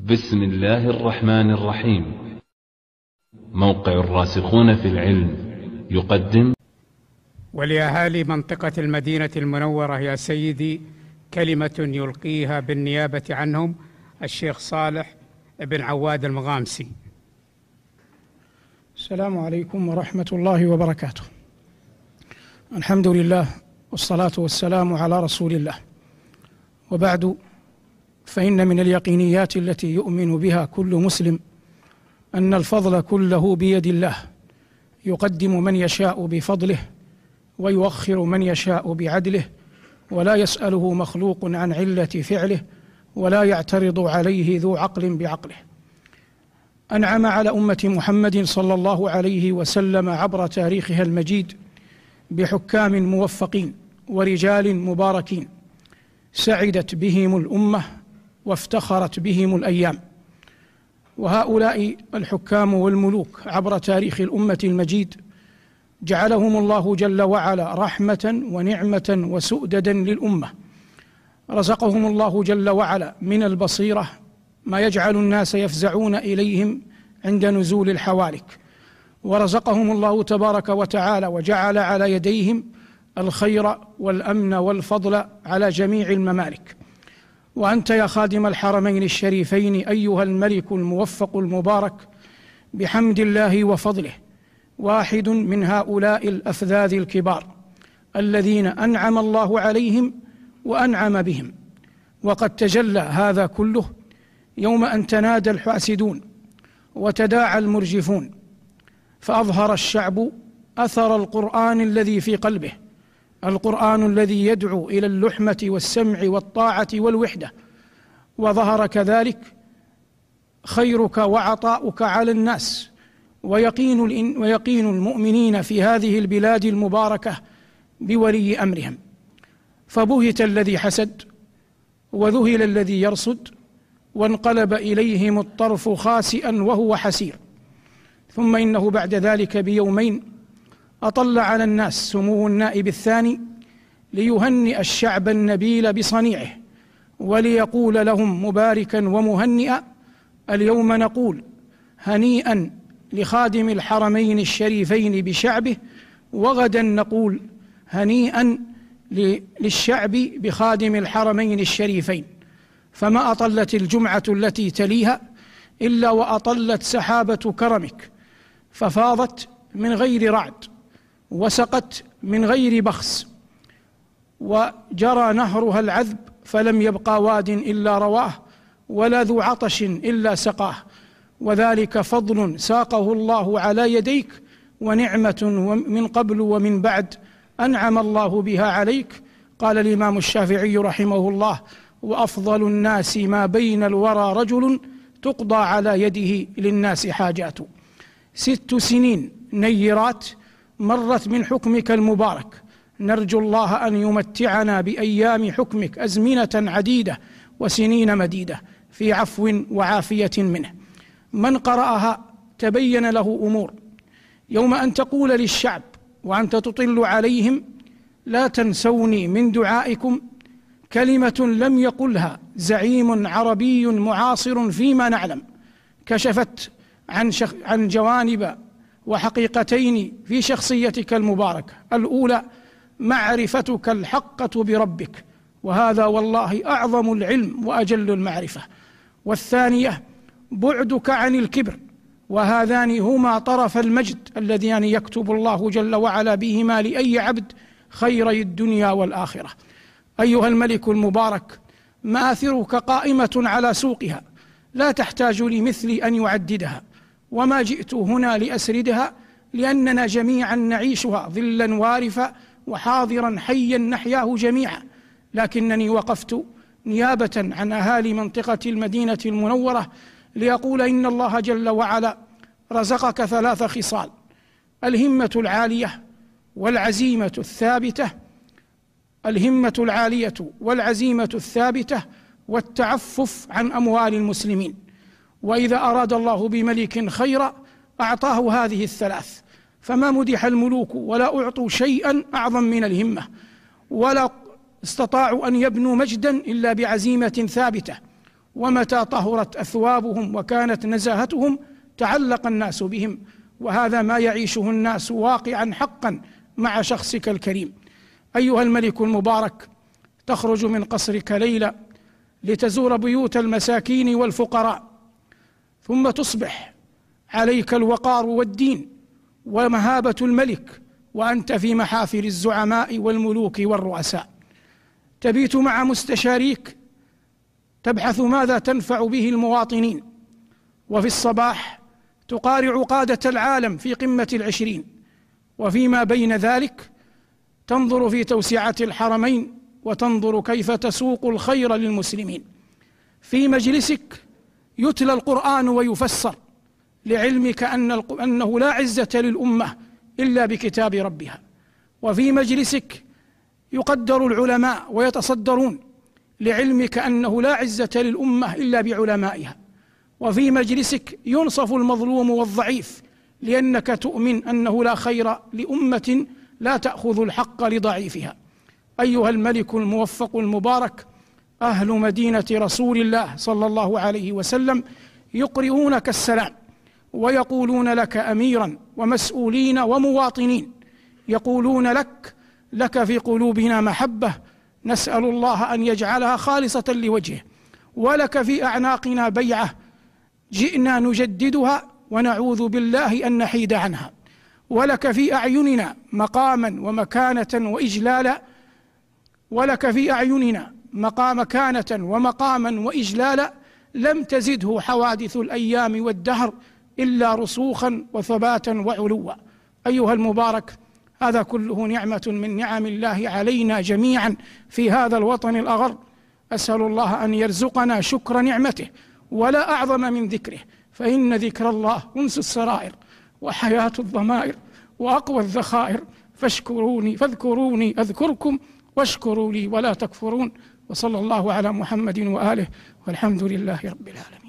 بسم الله الرحمن الرحيم. موقع الراسخون في العلم يقدم. ولأهالي منطقة المدينة المنورة يا سيدي كلمة يلقيها بالنيابة عنهم الشيخ صالح بن عواد المغامسي. السلام عليكم ورحمة الله وبركاته. الحمد لله والصلاة والسلام على رسول الله، وبعد، فإن من اليقينيات التي يؤمن بها كل مسلم أن الفضل كله بيد الله، يقدم من يشاء بفضله ويؤخر من يشاء بعدله، ولا يسأله مخلوق عن علة فعله، ولا يعترض عليه ذو عقل بعقله. أنعم على أمة محمد صلى الله عليه وسلم عبر تاريخها المجيد بحكام موفقين ورجال مباركين سعدت بهم الأمة وافتخرت بهم الأيام. وهؤلاء الحكام والملوك عبر تاريخ الأمة المجيد جعلهم الله جل وعلا رحمة ونعمة وسؤددا للأمة. رزقهم الله جل وعلا من البصيرة ما يجعل الناس يفزعون إليهم عند نزول الحوالك، ورزقهم الله تبارك وتعالى وجعل على يديهم الخير والأمن والفضل على جميع الممالك. وأنت يا خادم الحرمين الشريفين أيها الملك الموفق المبارك بحمد الله وفضله واحد من هؤلاء الأفذاذ الكبار الذين أنعم الله عليهم وأنعم بهم. وقد تجلى هذا كله يوم أن تنادى الحاسدون وتداعى المرجفون، فأظهر الشعب أثر القرآن الذي في قلبه، القرآن الذي يدعو إلى اللحمة والسمع والطاعة والوحدة. وظهر كذلك خيرك وعطاؤك على الناس ويقين المؤمنين في هذه البلاد المباركة بولي أمرهم. فبهت الذي حسد وذهل الذي يرصد، وانقلب إليهم الطرف خاسئا وهو حسير. ثم إنه بعد ذلك بيومين أطل على الناس سمو النائب الثاني ليهنئ الشعب النبيل بصنيعه، وليقول لهم مباركا ومهنئا: اليوم نقول هنيئا لخادم الحرمين الشريفين بشعبه، وغدا نقول هنيئا للشعب بخادم الحرمين الشريفين. فما أطلت الجمعة التي تليها إلا وأطلت سحابة كرمك، ففاضت من غير رعد، وسقت من غير بخس، وجرى نهرها العذب فلم يبقى واد إلا رواه، ولا ذو عطش إلا سقاه. وذلك فضل ساقه الله على يديك، ونعمة من قبل ومن بعد أنعم الله بها عليك. قال الإمام الشافعي رحمه الله: وأفضل الناس ما بين الورى رجل تقضى على يده للناس حاجات. 6 سنين نيرات مرت من حكمك المبارك، نرجو الله أن يمتعنا بأيام حكمك أزمنة عديدة وسنين مديدة في عفو وعافية منه. من قرأها تبين له أمور. يوم أن تقول للشعب وأنت تطل عليهم: لا تنسوني من دعائكم، كلمة لم يقلها زعيم عربي معاصر فيما نعلم، كشفت عن جوانب وحقيقتين في شخصيتك المباركة. الأولى معرفتك الحقة بربك، وهذا والله أعظم العلم وأجل المعرفة. والثانية بعدك عن الكبر، وهذان هما طرف المجد اللذان يكتب الله جل وعلا بهما لأي عبد خيري الدنيا والآخرة. أيها الملك المبارك، مآثرك قائمة على سوقها، لا تحتاج لمثلي أن يعددها، وما جئت هنا لأسردها، لأننا جميعا نعيشها ظلا وارفا وحاضرا حيا نحياه جميعا. لكنني وقفت نيابة عن أهالي منطقة المدينة المنورة ليقول إن الله جل وعلا رزقك 3 خصال: الهمة العالية والعزيمة الثابتة، الهمة العالية والعزيمة الثابتة والتعفف عن أموال المسلمين. وإذا أراد الله بملك خيرا أعطاه هذه ال3، فما مدح الملوك ولا أعطوا شيئا أعظم من الهمة، ولا استطاعوا أن يبنوا مجدا إلا بعزيمة ثابتة، ومتى طهرت أثوابهم وكانت نزاهتهم تعلق الناس بهم، وهذا ما يعيشه الناس واقعا حقا مع شخصك الكريم. أيها الملك المبارك، تخرج من قصرك ليلة لتزور بيوت المساكين والفقراء، ثم تصبح عليك الوقار والدين ومهابة الملك وأنت في محافل الزعماء والملوك والرؤساء. تبيت مع مستشاريك تبحث ماذا تنفع به المواطنين، وفي الصباح تقارع قادة العالم في قمة العشرين، وفيما بين ذلك تنظر في توسعة الحرمين وتنظر كيف تسوق الخير للمسلمين. في مجلسك يتلى القرآن ويفسر، لعلمك أنه لا عزة للأمة إلا بكتاب ربها. وفي مجلسك يقدر العلماء ويتصدرون، لعلمك أنه لا عزة للأمة إلا بعلمائها. وفي مجلسك ينصف المظلوم والضعيف، لأنك تؤمن أنه لا خير لأمة لا تأخذ الحق لضعيفها. أيها الملك الموفق المبارك، أهل مدينة رسول الله صلى الله عليه وسلم يقرئونك السلام ويقولون لك أميرا ومسؤولين ومواطنين، يقولون لك في قلوبنا محبة نسأل الله أن يجعلها خالصة لوجهه، ولك في أعناقنا بيعة جئنا نجددها ونعوذ بالله أن نحيد عنها، ولك في أعيننا مقاما ومكانة وإجلالا، ولك في أعيننا مكانة ومقاما وإجلالا لم تزده حوادث الأيام والدهر إلا رسوخا وثباتا وعلوا. أيها المبارك، هذا كله نعمة من نعم الله علينا جميعا في هذا الوطن الأغر. أسأل الله أن يرزقنا شكر نعمته ولا أعظم من ذكره، فإن ذكر الله أنس السرائر وحياة الضمائر وأقوى الذخائر، فاذكروني أذكركم واشكروا لي ولا تكفرون. وصلى الله على محمد وآله، والحمد لله رب العالمين.